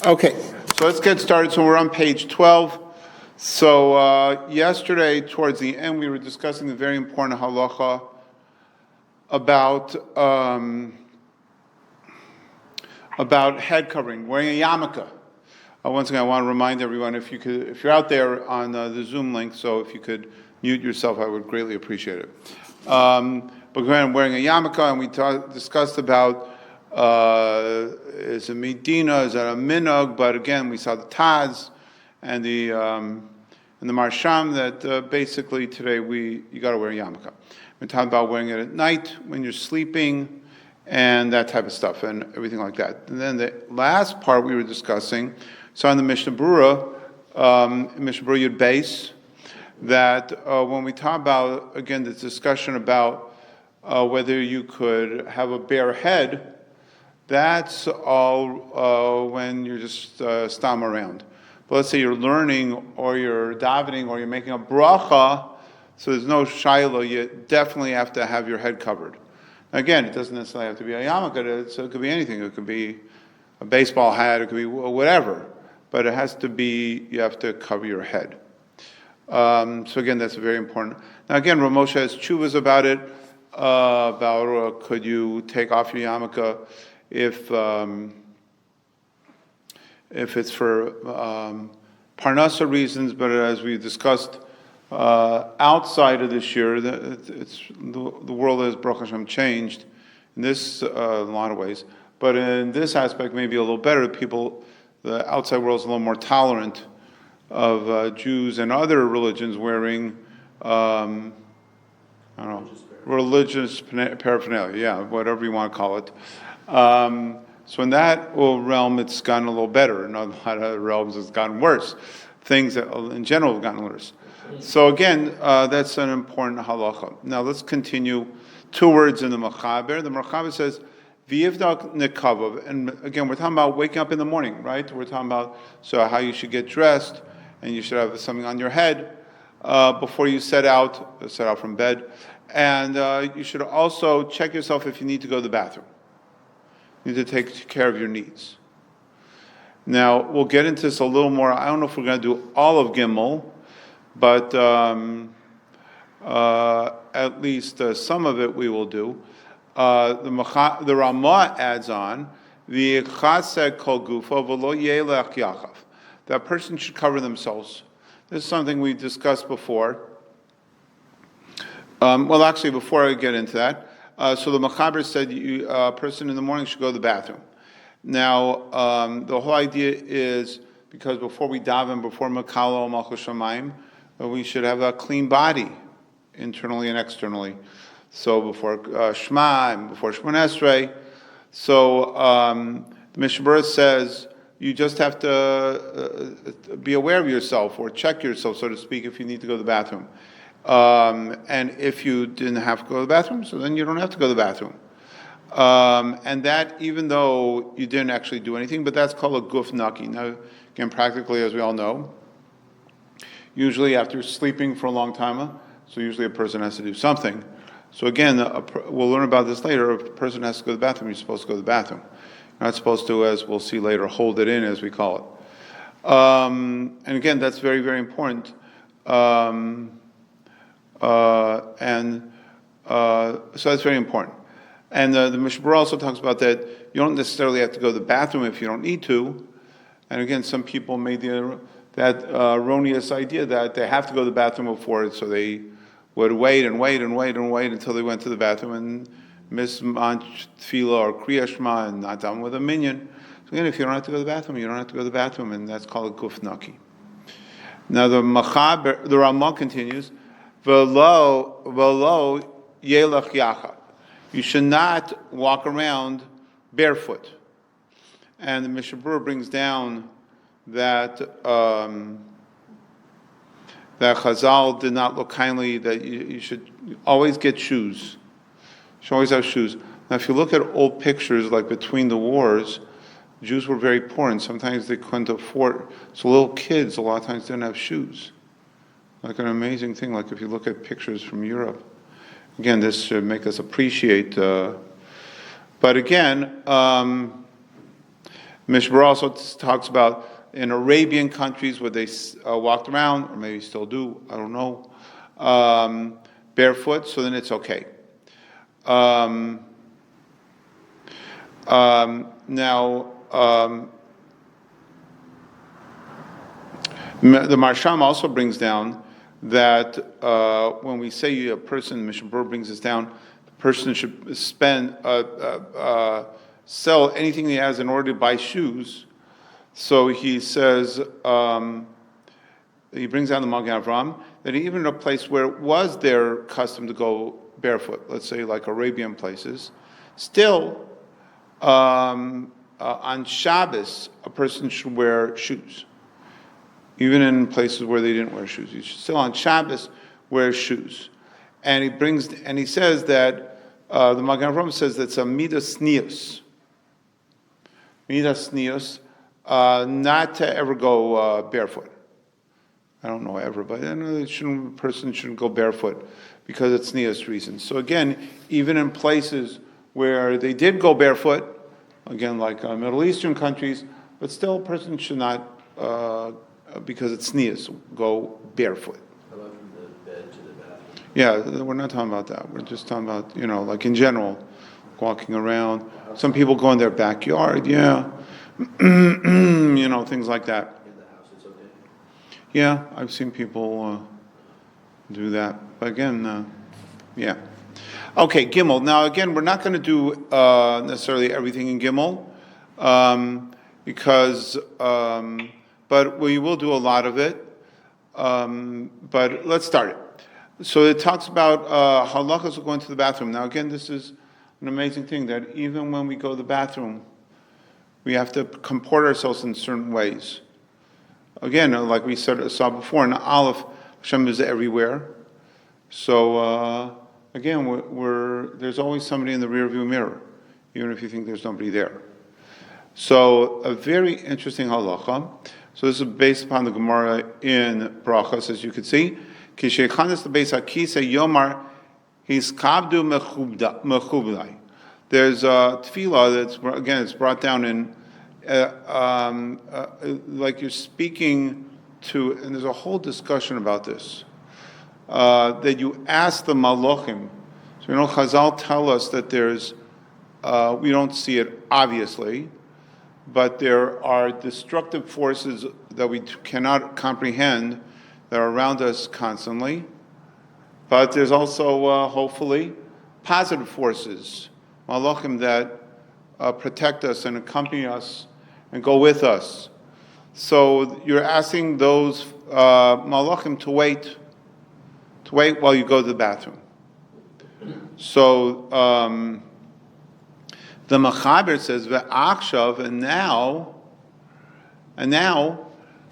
Okay, so let's get started. So we're on page 12. So yesterday, towards the end, we were discussing the very important halacha about head covering, wearing a yarmulke. Once again, I want to remind everyone, if you're out there on the Zoom link, so if you could mute yourself, I would greatly appreciate it. But again, wearing a yarmulke, and we discussed about is it Medina, is that a minhag? But again, we saw the Taz and the Marsham that basically today you got to wear a yarmulke. We're talking about wearing it at night when you're sleeping and that type of stuff and everything like that. And then the last part we were discussing, so on the Mishnah Berurah, Mishnah Berurah Yud Beis, that when we talk about, again, this discussion about whether you could have a bare head, that's all when you're just stam around. But let's say you're learning or you're davening or you're making a bracha, so there's no shiloh, you definitely have to have your head covered. Again, it doesn't necessarily have to be a yarmulke, so it could be anything. It could be a baseball hat, it could be whatever. But it has to be, you have to cover your head. So again, that's very important. Now again, Ramosha has chuvas about it, about could you take off your yarmulke if it's for parnasa reasons, but as we discussed outside of this year, the world has Baruch Hashem changed in this a lot of ways. But in this aspect, maybe a little better. The outside world is a little more tolerant of Jews and other religions wearing, religious paraphernalia, whatever you want to call it. So in that realm, it's gotten a little better. In a lot of realms, it's gotten worse. Things that in general have gotten worse. So again, that's an important halacha. Now let's continue. 2 words in the Mechaber. The Mechaber says, "V'yivdak nekavav," and again, we're talking about waking up in the morning, right? We're talking about how you should get dressed, and you should have something on your head before you set out from bed, and you should also check yourself if you need to go to the bathroom. You need to take care of your needs. Now we'll get into this a little more. I don't know if we're going to do all of Gimel, but at least some of it we will do. The Ramah adds on, that person should cover themselves. This is something we discussed before. Actually, before I get into that, so the Mechaber said a person in the morning should go to the bathroom. Now, the whole idea is because before we daven, before Makalo Malchus Shamayim, we should have a clean body, internally and externally. So before Shema and before Shemona Esrei. So the Mishnah Berurah says you just have to be aware of yourself or check yourself, so to speak, if you need to go to the bathroom. And if you didn't have to go to the bathroom, so then you don't have to go to the bathroom. And that, even though you didn't actually do anything, but that's called a guf naki. Now, again, practically, as we all know, usually after sleeping for a long time, so usually a person has to do something. So again, we'll learn about this later. If a person has to go to the bathroom, you're supposed to go to the bathroom. You're not supposed to, as we'll see later, hold it in, as we call it. And again, that's very, very important. So that's very important. And the Mishnah Berurah also talks about that you don't necessarily have to go to the bathroom if you don't need to. And again, some people made that erroneous idea that they have to go to the bathroom before it, so they would wait until they went to the bathroom and miss tefillah or kriya shema and not done with a minyan. So again, if you don't have to go to the bathroom, you don't have to go to the bathroom, and that's called a guf naki. Now the Ramah continues, v'lo yelach yachad. You should not walk around barefoot. And the Mishnah Berurah brings down that Chazal did not look kindly, that you should always get shoes. You should always have shoes. Now, if you look at old pictures, like between the wars, Jews were very poor, and sometimes they couldn't afford. So little kids, a lot of times, didn't have shoes. Like an amazing thing. Like if you look at pictures from Europe, again, this should make us appreciate. But again, Mishnah also talks about in Arabian countries where they walked around, or maybe still do, I don't know, barefoot, so then it's okay. Now, the Marsham also brings down that when we say a person, Mishnah Berurah brings this down, the person should sell anything he has in order to buy shoes. So he says, he brings down the Magen Avraham, that even in a place where it was their custom to go barefoot, let's say like Arabian places, still on Shabbos, a person should wear shoes. Even in places where they didn't wear shoes. You should still on Shabbos wear shoes. And he says that, the Magen Avraham says that's a midas snius. Midas snius, not to ever go barefoot. I don't know ever, but I know a person shouldn't go barefoot because it's snius reasons. So again, even in places where they did go barefoot, again like Middle Eastern countries, but still a person should not, because it's sneeze, go barefoot. How about from the bed to the bathroom? Yeah, we're not talking about that. We're just talking about, like in general, walking around. Some people go in their backyard, yeah. Things like that. In the house, it's okay? Yeah, I've seen people do that. But again, yeah. Okay, Gimel. Now again, we're not going to do necessarily everything in Gimel, because... but we will do a lot of it. But let's start it. So it talks about halachas of going to the bathroom. Now again, this is an amazing thing that even when we go to the bathroom, we have to comport ourselves in certain ways. Again, like we saw before, in Aleph, Hashem is everywhere. So again, there's always somebody in the rearview mirror, even if you think there's nobody there. So a very interesting halacha. So this is based upon the Gemara in Brachos, as you can see. Kishechanas the Beis Hakisa Yomar Hiskabdu Mechubdai. There's a tefillah that's it's brought down in like you're speaking to, and there's a whole discussion about this. That you ask the Malachim. So Chazal tell us that there's we don't see it obviously, but there are destructive forces that we cannot comprehend that are around us constantly. But there's also, hopefully, positive forces, malachim, that protect us and accompany us and go with us. So you're asking those malachim to wait while you go to the bathroom. So the Mechaber says, "Ve'achshav," and now,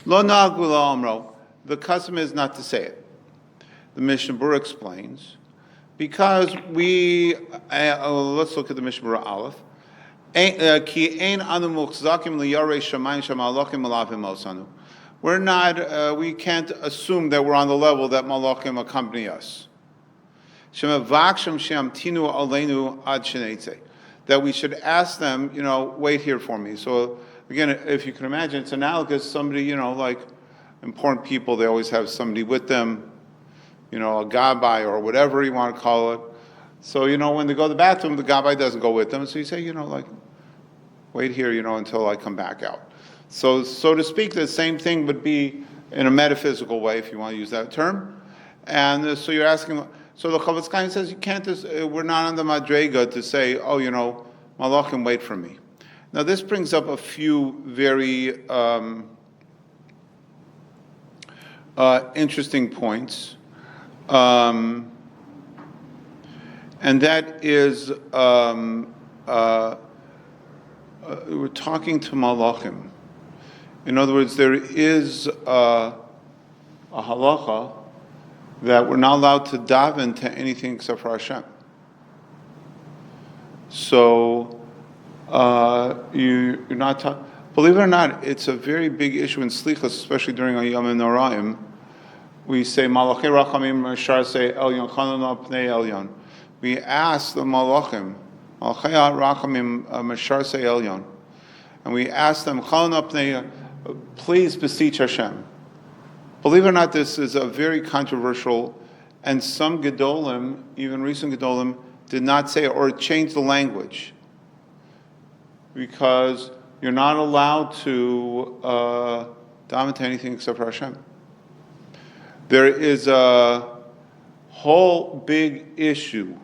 lo nagul amro. The custom is not to say it. The Mishnah Berurah explains, because let's look at the Mishnah Berurah Aleph. Ki ein anu muchzakim liyarei shamayim shemalachim malachim osanu. We're not. We can't assume that we're on the level that malachim accompany us. Shemavaksham sheamtinu aleinu ad sheneitzei. That we should ask them, wait here for me. So again, if you can imagine, it's analogous. Somebody, like important people, they always have somebody with them, a gabbai or whatever you want to call it. So, when they go to the bathroom, the gabbai doesn't go with them. So you say, wait here, until I come back out. So to speak, the same thing would be in a metaphysical way, if you want to use that term. And so you're asking, so the Chavetz Chaim says you can't, we're not on the madrega to say, malachim, wait for me. Now this brings up a few very interesting points. And that is, we're talking to malachim. In other words, there is a halacha that we're not allowed to daven to anything except for Hashem. So, you're not believe it or not, it's a very big issue in Slichas, especially during Yom Noraim. We say, Malachei Rachamim Mashar say Elyon, Chanana Pnei Elyon. We ask the Malachim, Malachei Rachamim Mashar say Elyon. and we ask them, please beseech Hashem. Believe it or not, this is a very controversial, and some Gedolim, even recent Gedolim, did not say it or changed the language. Because you're not allowed to daven to anything except for Hashem. There is a whole big issue.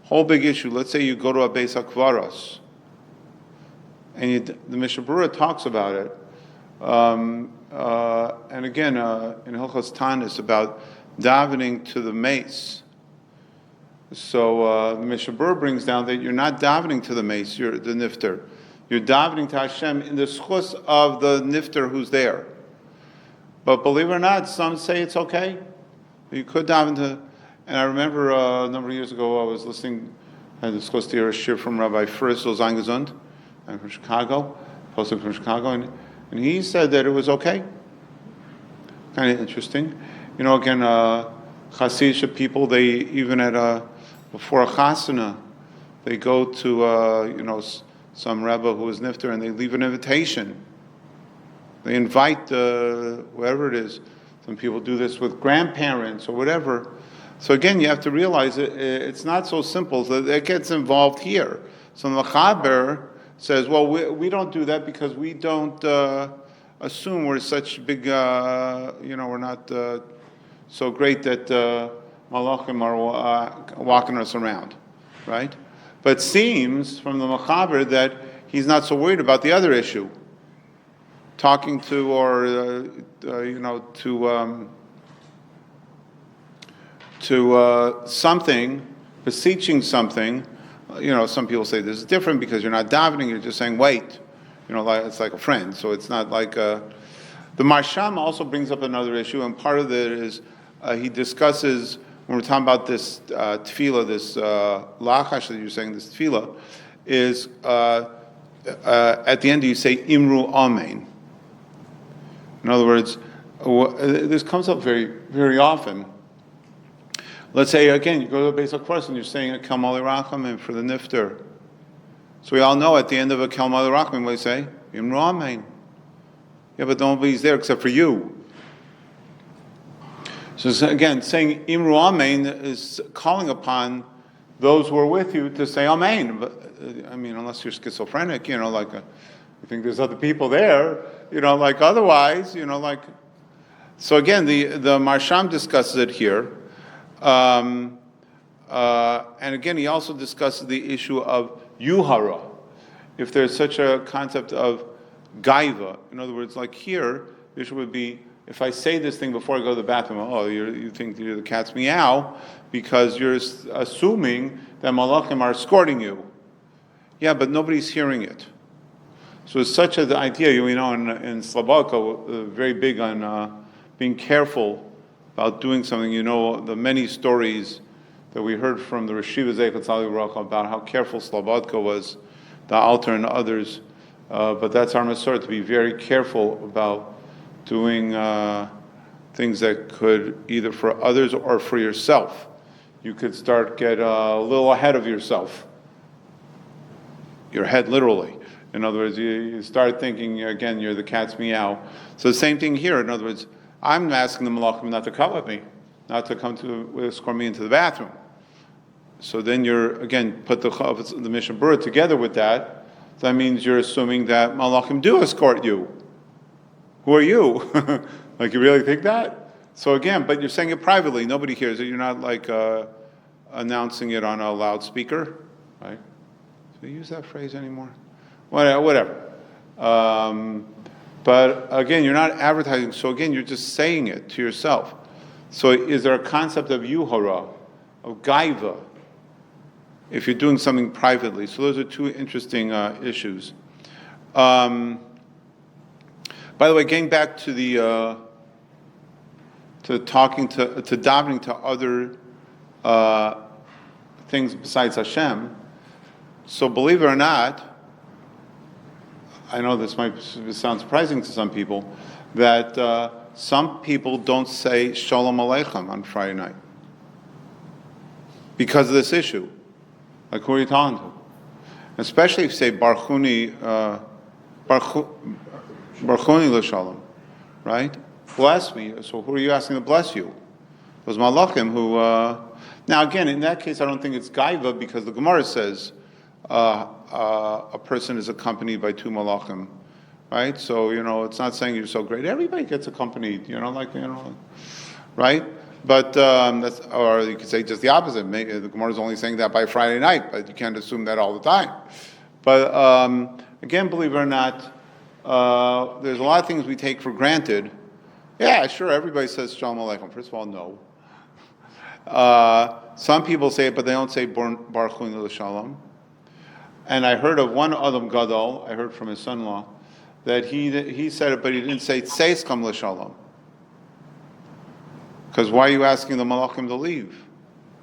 Let's say you go to a Beis HaKvaros, and the Mishnah Berurah talks about it. And again, in Hilchos Tanis, about davening to the mace. So the Mishnah Berurah brings down that you're not davening to the mace, you're the nifter. You're davening to Hashem in the schus of the nifter who's there. But believe it or not, some say it's okay. You could daven to, and I remember a number of years ago I was listening, I discussed to hear a shir from Rabbi Fritzl Zangezund, I'm from Chicago, posted from Chicago, and he said that it was okay. Kind of interesting. You know, again, Hasidic people, they even before a chasana, they go to, some Rebbe who is nifter, and they leave an invitation. They invite whoever it is. Some people do this with grandparents or whatever. So again, you have to realize it's not so simple. So it gets involved here. So the Mechaber says, well, we don't do that because we don't assume we're such big, we're not so great that Malachim are walking us around, right? But it seems from the Mechaber that he's not so worried about the other issue. Talking to, or something, beseeching something. Some people say this is different because you're not davening; you're just saying, "Wait." It's like a friend. So it's not like the Marsham also brings up another issue, and part of it is he discusses when we're talking about this tefillah, this lachash that you're saying, this tefillah, is at the end you say Imru Amen. In other words, this comes up very, very often. Let's say, again, you go to a basic course and you're saying a Kelmal Rachamim for the Nifter. So we all know at the end of a Kelmal Rachamim, what do you say? Imru Amen. Yeah, but nobody's there except for you. So again, saying Imru Amen is calling upon those who are with you to say Amen. But, unless you're schizophrenic, you think there's other people there, otherwise, So again, the Marsham discusses it here. And again, he also discusses the issue of yuhara. If there's such a concept of gaiva, in other words, like here, the issue would be, if I say this thing before I go to the bathroom, you think you're the cat's meow, because you're assuming that malachim are escorting you. Yeah, but nobody's hearing it. So it's such an idea, in Slobodka, very big on being careful about doing something. The many stories that we heard from the Reshiva Zeichat Tzali about how careful Slobodka was, the Alter and others. But that's our Masorah, to be very careful about doing things that could, either for others or for yourself, you could get a little ahead of yourself. Your head, literally. In other words, you start thinking, again, you're the cat's meow. So the same thing here. In other words, I'm asking the malachim not to come with me, not to come to escort me into the bathroom. So then you're, again, put the Mishnah Berurah together with that. That means you're assuming that malachim do escort you. Who are you? You really think that? So again, but you're saying it privately. Nobody hears it. You're not announcing it on a loudspeaker, right? Do you use that phrase anymore? Whatever. But again, you're not advertising. So again, you're just saying it to yourself. So is there a concept of yuhara, of gaiva, if you're doing something privately? So those are two interesting issues. By the way, getting back to the talking to davening to other things besides Hashem. So believe it or not, I know this might sound surprising to some people, that some people don't say Shalom Aleichem on Friday night because of this issue. Like, who are you talking to? Especially if you say Baruch Huni Barchoni l'shalom, right? Bless me. So who are you asking to bless you? Those malachim who. Now again, in that case, I don't think it's gaiva because the Gemara says a person is accompanied by two malachim, right? So it's not saying you're so great. Everybody gets accompanied, right? But that's, or you could say just the opposite. Maybe the Gemara is only saying that by Friday night, but you can't assume that all the time. But again, believe it or not, there's a lot of things we take for granted. Yeah, sure, everybody says Shalom Aleichem. First of all, no. Some people say it, but they don't say Baruch Hu Shalom. And I heard of one Adam Gadol, I heard from his son-in-law, that he said it, but he didn't say Tseiskom L'Shalom. Because why are you asking the Malachim to leave?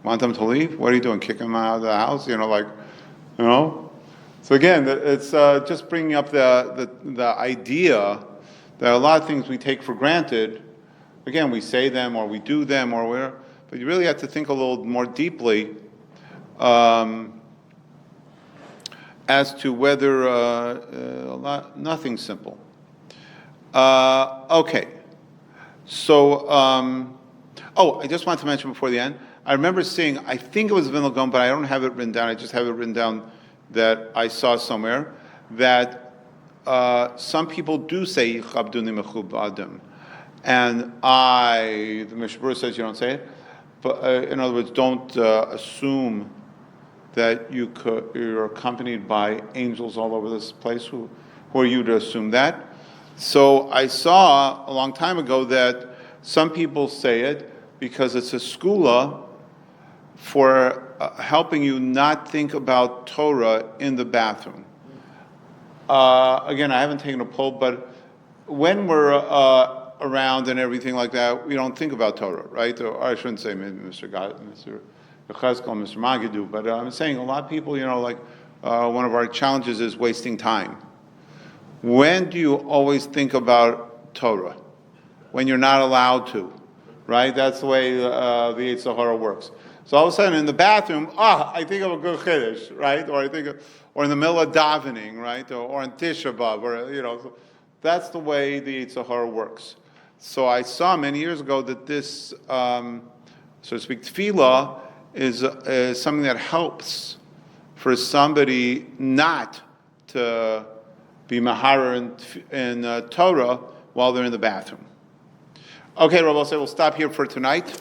Want them to leave? What are you doing? Kick them out of the house? So again, it's just bringing up the idea that a lot of things we take for granted, again, we say them or we do them or whatever, but you really have to think a little more deeply as to whether nothing's simple. Okay. So, I just want to mention before the end, I remember seeing, I think it was Vilna Gaon, but I don't have it written down, I just have it written down that I saw somewhere, that some people do say, Chabduni mechub adam. And the Mishnah says you don't say it, but in other words, don't assume that you're accompanied by angels all over this place. Who are you to assume that? So I saw a long time ago that some people say it because it's a skula for helping you not think about Torah in the bathroom. Again, I haven't taken a poll, but when we're around and everything like that, we don't think about Torah, right? Or I shouldn't say maybe Mr. Cheskel, Mr. Magidu, but I'm saying a lot of people, one of our challenges is wasting time. When do you always think about Torah? When you're not allowed to, right? That's the way the Yetzer Hara works. So all of a sudden in the bathroom, I think of a good chiddush, right? Or or in the middle of davening, right? Or on Tisha B'Av, so that's the way the Yetzer Hara works. So I saw many years ago that this, so to speak, tefillah is something that helps for somebody not to be maharer in Torah while they're in the bathroom. Okay, Rabbi, we'll stop here for tonight.